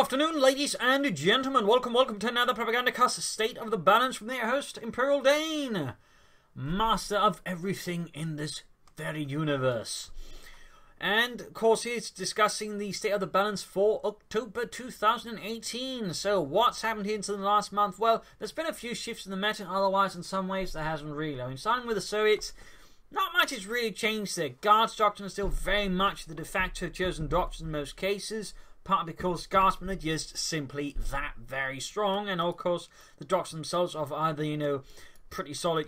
afternoon, ladies and gentlemen. Welcome to another Propagandacast State of the Balance from their host, Imperial Dane, master of everything in this very universe. And, of course, he's discussing the State of the Balance for October 2018. So, what's happened here into the last month? Well, there's been a few shifts in the meta, otherwise, in some ways, there hasn't really. I mean, starting with the Soviets, not much has really changed there. Guards doctrine is still very much the de facto chosen doctrine in most cases, partly because Guardsmen are just simply that very strong, and of course the doctrines themselves of either, pretty solid,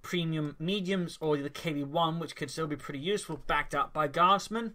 premium mediums, or the KB1, which could still be pretty useful, backed up by Guardsmen.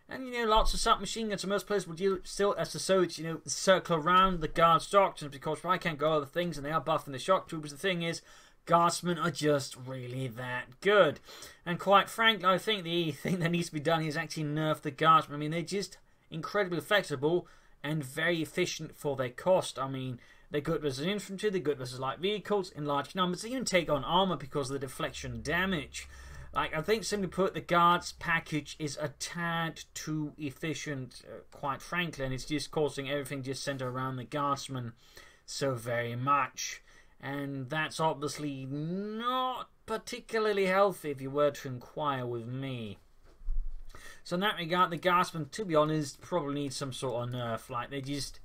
And, lots of submachine guns, so most players will still, as the Soviets, circle around the Guards doctrines, because I can't go other things, and they are buffing the shock troopers. The thing is, Guardsmen are just really that good. And quite frankly, I think the thing that needs to be done is actually nerf the Guardsmen. I mean, they're just incredibly flexible and very efficient for their cost. I mean, they're good versus infantry, they're good versus light vehicles in large numbers. They even take on armor because of the deflection damage. I think simply put, the Guards package is a tad too efficient, quite frankly, and it's just causing everything just centered around the Guardsmen so very much. And that's obviously not particularly healthy if you were to inquire with me. So in that regard, the Guardsmen, to be honest, probably need some sort of nerf. They're just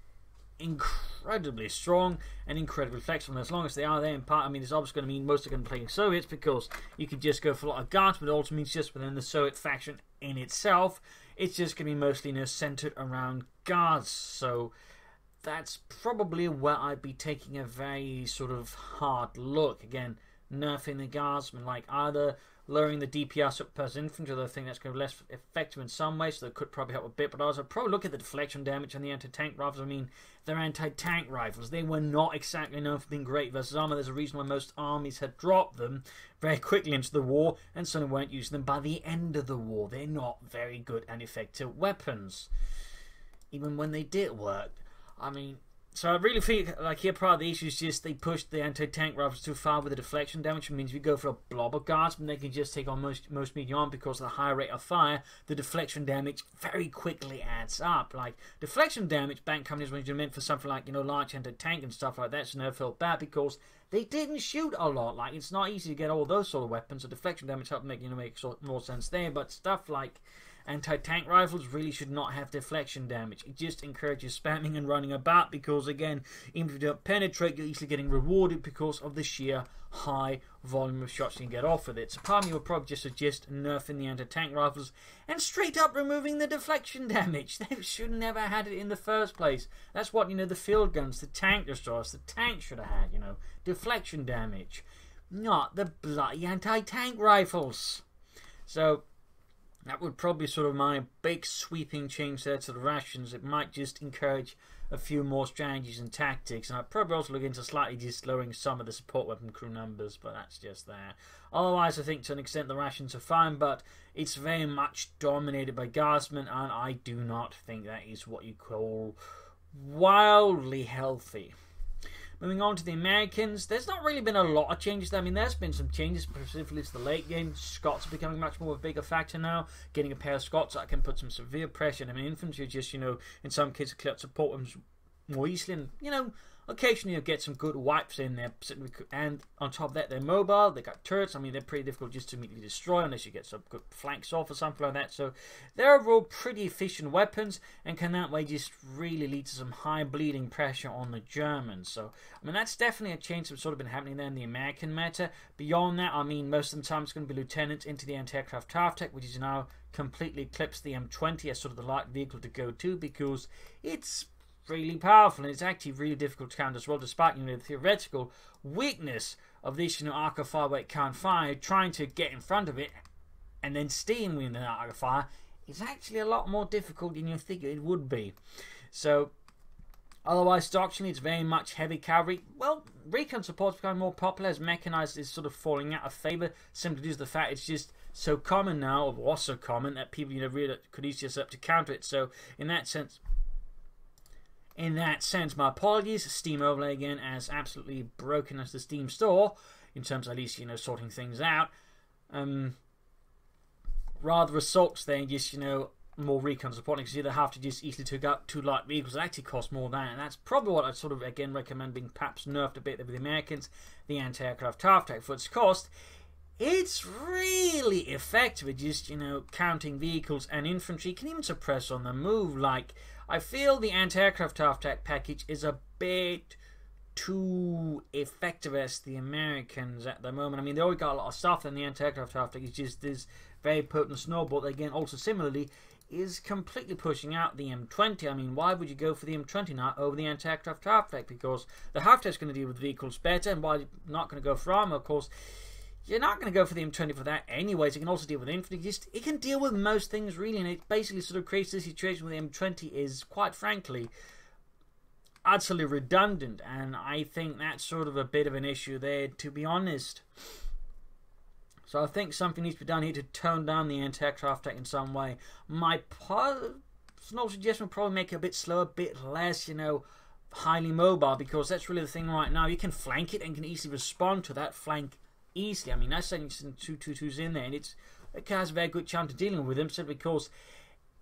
incredibly strong and incredibly flexible. And as long as they are there in part, I mean, it's obviously going to mean most are going to be playing Soviets, because you could just go for a lot of Guards, but it also means just within the Soviet faction in itself, it's just going to be mostly centered around Guards. So that's probably where I'd be taking a very sort of hard look. Again, nerfing the Guardsmen, either lowering the DPS up per infantry, though I think that's going to be less effective in some ways, so that could probably help a bit. But also, probably look at the deflection damage and the anti-tank rifles. I mean, they're anti-tank rifles. They were not exactly known for being great versus armor. There's a reason why most armies had dropped them very quickly into the war and suddenly weren't using them by the end of the war. They're not very good and effective weapons, even when they did work. I mean, so I really feel like here part of the issue is just they pushed the anti-tank rifles too far with the deflection damage. It means if you go for a blob of Guardsmen, they can just take on most medium armor because of the high rate of fire. The deflection damage very quickly adds up. Deflection damage bank companies when you're meant for something like, large anti-tank and stuff like that, so never felt bad because they didn't shoot a lot. It's not easy to get all those sort of weapons, so deflection damage helped make more sense there. But stuff like anti-tank rifles really should not have deflection damage. It just encourages spamming and running about because, again, even if you don't penetrate, you're easily getting rewarded because of the sheer high volume of shots you can get off with it. So part of me would probably just suggest nerfing the anti-tank rifles and straight up removing the deflection damage. They should never had it in the first place. That's what, the field guns, the tank destroyers, the tank should have had, deflection damage. Not the bloody anti-tank rifles. So that would probably sort of my big sweeping change there to the rations. It might just encourage a few more strategies and tactics, and I'd probably also look into slightly just lowering some of the support weapon crew numbers, but that's just there. Otherwise, I think to an extent the rations are fine, but it's very much dominated by Guardsmen, and I do not think that is what you call wildly healthy. Moving on to the Americans, there's not really been a lot of changes there. I mean, there's been some changes, specifically to the late game. Scots are becoming much more of a bigger factor now. Getting a pair of Scots that can put some severe pressure. I mean, infantry just, in some cases, clear up support them more easily. And, occasionally you'll get some good wipes in there. And on top of that, they're mobile. They got turrets. I mean, they're pretty difficult just to immediately destroy unless you get some good flanks off or something like that. So they're overall pretty efficient weapons and can that way just really lead to some high bleeding pressure on the Germans. So, I mean, that's definitely a change that's sort of been happening there in the American meta. Beyond that, I mean, most of the time it's going to be lieutenants into the anti-aircraft Tech, which is now completely eclipsed the M20 as sort of the light vehicle to go to because it's really powerful and it's actually really difficult to counter as well, despite the theoretical weakness of this arc of fire where it can't fire. Trying to get in front of it and then staying within the arc of fire is actually a lot more difficult than you think it would be. So otherwise, doctrinally, it's very much heavy cavalry. Well, recon support's becoming more popular as mechanized is sort of falling out of favor simply due to the fact it's just so common now, or was so common, that people really could easily set up to counter it. So in that sense, my apologies. Steam overlay again as absolutely broken as the Steam store in terms of at least sorting things out. Rather assaults there, just more recon support, because you either have to just easily take out 2 light vehicles that actually cost more than, and that's probably what I'd sort of again recommend being perhaps nerfed a bit with the Americans, the anti-aircraft half-track. For its cost, it's really effective at just, counting vehicles and infantry. You can even suppress on the move. Like, I feel the anti-aircraft half-track package is a bit too effective as the Americans at the moment. I mean, they already got a lot of stuff, and the anti-aircraft half-track is just this very potent snowball that, again, also similarly, is completely pushing out the M20. I mean, why would you go for the M20 now over the anti-aircraft half-track? Because the half-track is going to deal with vehicles better, and why you're not going to go for armor, of course, you're not going to go for the M20 for that anyways. It can also deal with infantry. It can deal with most things, really, and it basically sort of creates this situation where the M20 is, quite frankly, utterly redundant, and I think that's sort of a bit of an issue there, to be honest. So I think something needs to be done here to tone down the anti-aircraft tech in some way. My personal suggestion would probably make it a bit slower, a bit less, highly mobile, because that's really the thing right now. You can flank it and can easily respond to that flank easily. I mean, that's sending some 222s in there, and it has a very good chance of dealing with them, simply because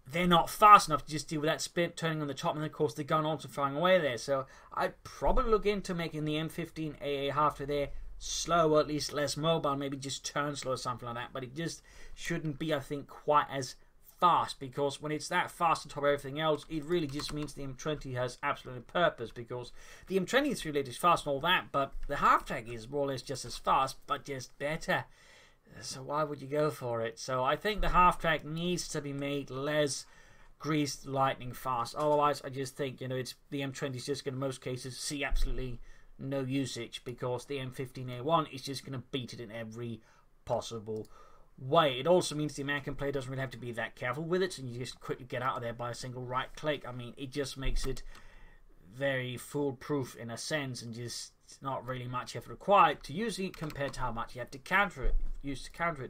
they're not fast enough to just deal with that spin turning on the top, and then of course the gun also firing away there. So I'd probably look into making the M15 AA half there slow, or at least less mobile, maybe just turn slow or something like that. But it just shouldn't be, I think, quite as fast, because when it's that fast on top of everything else, it really just means the M20 has absolutely purpose, because the M20 is really fast and all that, but the half-track is more or less just as fast, but just better. So why would you go for it? So I think the half-track needs to be made less greased lightning fast. Otherwise, I just think, it's the M20 is just going to, in most cases, see absolutely no usage, because the M15A1 is just going to beat it in every possible way. It also means the American player doesn't really have to be that careful with it, and you just quickly get out of there by a single right click. I mean, it just makes it very foolproof in a sense, and just not really much effort required to use it compared to how much you have to counter it.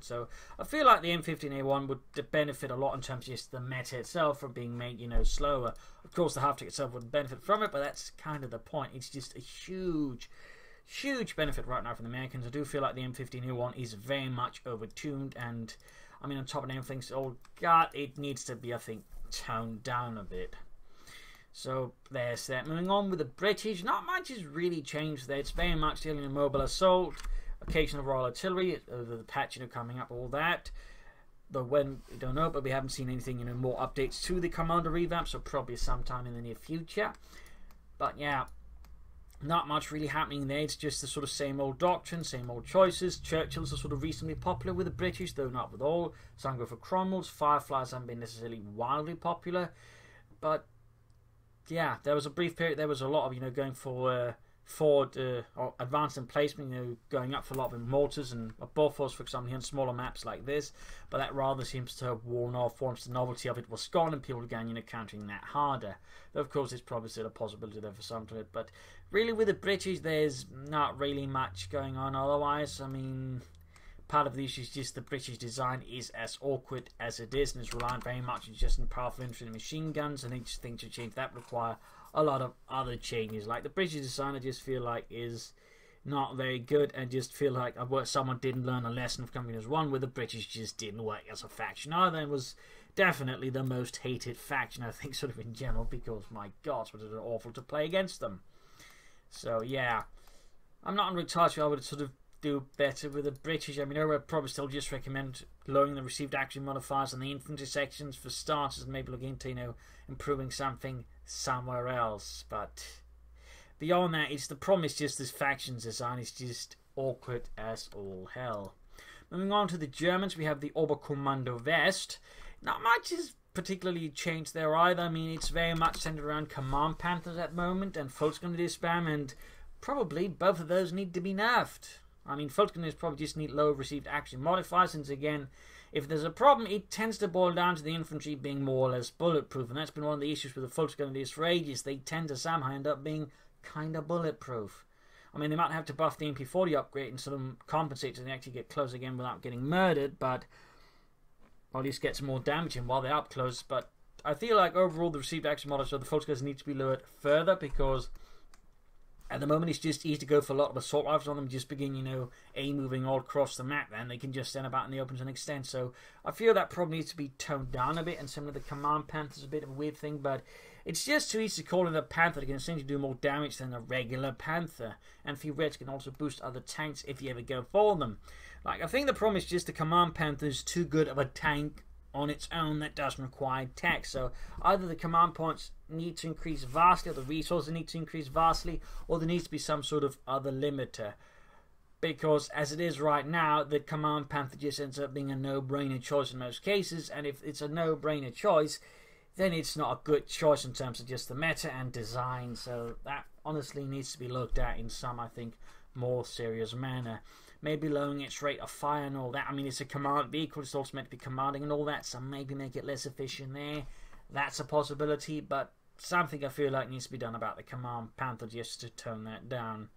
So I feel like the M15A1 would benefit a lot in terms of just the meta itself from being made, slower. Of course, the half-track itself would benefit from it, but that's kind of the point. It's just a huge benefit right now from the Americans. I do feel like the M15A1 is very much overtuned, and I mean, on top of everything, it needs to be, I think, toned down a bit. So there's that. Moving on with the British, not much has really changed there. It's very much dealing in mobile assault, occasional Royal Artillery, the patch coming up, all that. Though when, we don't know, but we haven't seen anything, more updates to the Commander revamp, so probably sometime in the near future. But yeah, not much really happening there. It's just the sort of same old doctrine, same old choices. Churchills are sort of reasonably popular with the British, though not with all. Some go for Cromwells. Fireflies haven't been necessarily wildly popular, but yeah, there was a brief period. There was a lot of going for forward or advanced emplacement, going up for a lot of mortars and Bofors, for example, on smaller maps like this. But that rather seems to have worn off once the novelty of it was gone, and people began countering that harder. Though of course, it's probably still a possibility there for some of it. But really, with the British, there's not really much going on otherwise. I mean, part of the issue is just the British design is as awkward as it is, and it's reliant very much just in powerful infantry and machine guns, and each thing to change that require a lot of other changes. Like the British design, I just feel like is not very good, and just feel like someone didn't learn a lesson of Company as one, where the British just didn't work as a faction either, and was definitely the most hated faction, I think, sort of in general, because my God, was it awful to play against them. So yeah, I'm not entirely sure I would sort of do better with the British. I mean, I would probably still just recommend lowering the received action modifiers on the infantry sections for starters, and maybe look into improving something somewhere else. But beyond that, the problem is just this factions design is just awkward as all hell. Moving on to the Germans, we have the Oberkommando West. Not much has particularly changed there either. I mean, it's very much centered around Command Panthers at the moment, and Volkskunde spam, and probably both of those need to be nerfed. I mean, Volkskunde probably just need low received action modifiers, since again, if there's a problem, it tends to boil down to the infantry being more or less bulletproof, and that's been one of the issues with the Volkskunde for ages. They tend to somehow end up being kind of bulletproof. I mean, they might have to buff the MP40 upgrade and sort of compensate so they actually get close again without getting murdered, but or at least get some more damage in while they're up close. But I feel like overall the received action modifiers of the Volkskunde need to be lowered further, because At the moment, it's just easy to go for a lot of assault rifles on them, just begin, you know, moving all across the map, and they can just stand about in the open to an extent. So I feel that probably needs to be toned down a bit, and some of the Command Panther is a bit of a weird thing, but it's just too easy to call it a Panther that can essentially do more damage than a regular Panther, and theoretically can also boost other tanks if you ever go for them. Like, I think the problem is just the Command Panther is too good of a tank on its own that doesn't require tech. So either the command points need to increase vastly, or the resources need to increase vastly, or there needs to be some sort of other limiter. Because as it is right now, the Command Panther just ends up being a no-brainer choice in most cases, and if it's a no-brainer choice, then it's not a good choice in terms of just the meta and design. So that honestly needs to be looked at in some, I think, more serious manner. Maybe lowering its rate of fire and all that. I mean, it's a command vehicle, it's also meant to be commanding and all that, so maybe make it less efficient there. That's a possibility, but something I feel like needs to be done about the Command Panther just to tone that down.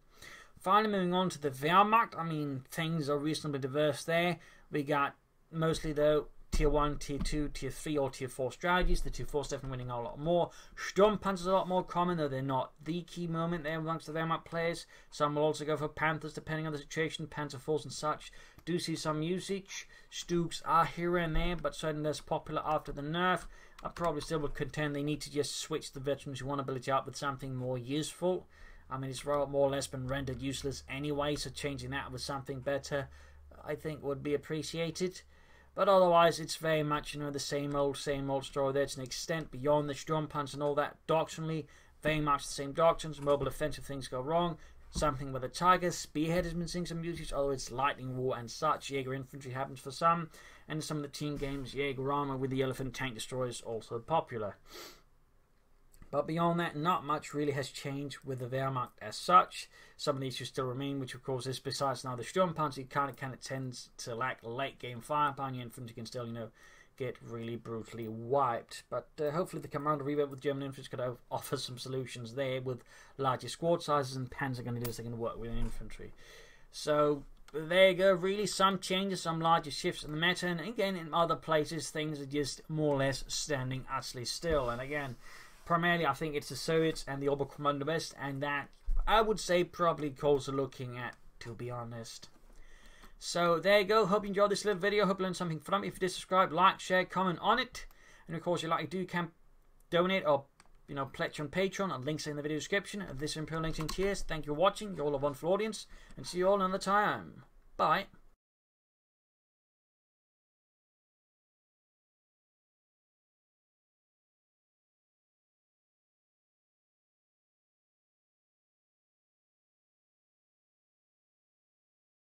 Finally, moving on to the Wehrmacht. I mean, things are reasonably diverse there. We got mostly, though, Tier 1, Tier 2, Tier 3 or Tier 4 strategies. The Tier 4 definitely winning a lot more. Sturmpanzers are a lot more common, though they're not the key moment there amongst the Wehrmacht players. Some will also go for Panthers depending on the situation, Panzer IVs and such. Do see some usage. Stugs are here and there, but certainly less popular after the nerf. I probably still would contend they need to just switch the Veterans 1 ability up with something more useful. I mean, it's more or less been rendered useless anyway, so changing that with something better, I think, would be appreciated. But otherwise, it's very much, you know, the same old story there to an extent beyond the Sturmpanzer and all that. Doctrinally, very much the same doctrines. Mobile offensive things go wrong. Something with the Tiger. Spearhead has been seeing some usage, although it's lightning war and such. Jaeger infantry happens for some. And in some of the team games, Jaeger armor with the elephant tank destroyer is also popular. But beyond that, not much really has changed with the Wehrmacht as such. Some of the issues still remain, which of course is besides now the Sturmpanzer, it kind of tends to lack late game firepower, and your infantry can still, you know, get really brutally wiped. But hopefully the Commander revamp with German infantry could offer some solutions there with larger squad sizes, and Panzer are going to do is they're going to work with infantry. So there you go, really some changes, some larger shifts in the meta, and again in other places things are just more or less standing utterly still. And again, primarily, I think it's the Soviets and the Oberkommando West, and that I would say probably calls are looking at, to be honest. So there you go. Hope you enjoyed this little video. Hope you learned something from it. If you did, subscribe, like, share, comment on it, and of course, if you like to do, you can donate or, you know, pledge on Patreon. And links are in the video description. This is Imperial 19. Cheers. Thank you for watching. You're all a wonderful audience, and see you all another time. Bye.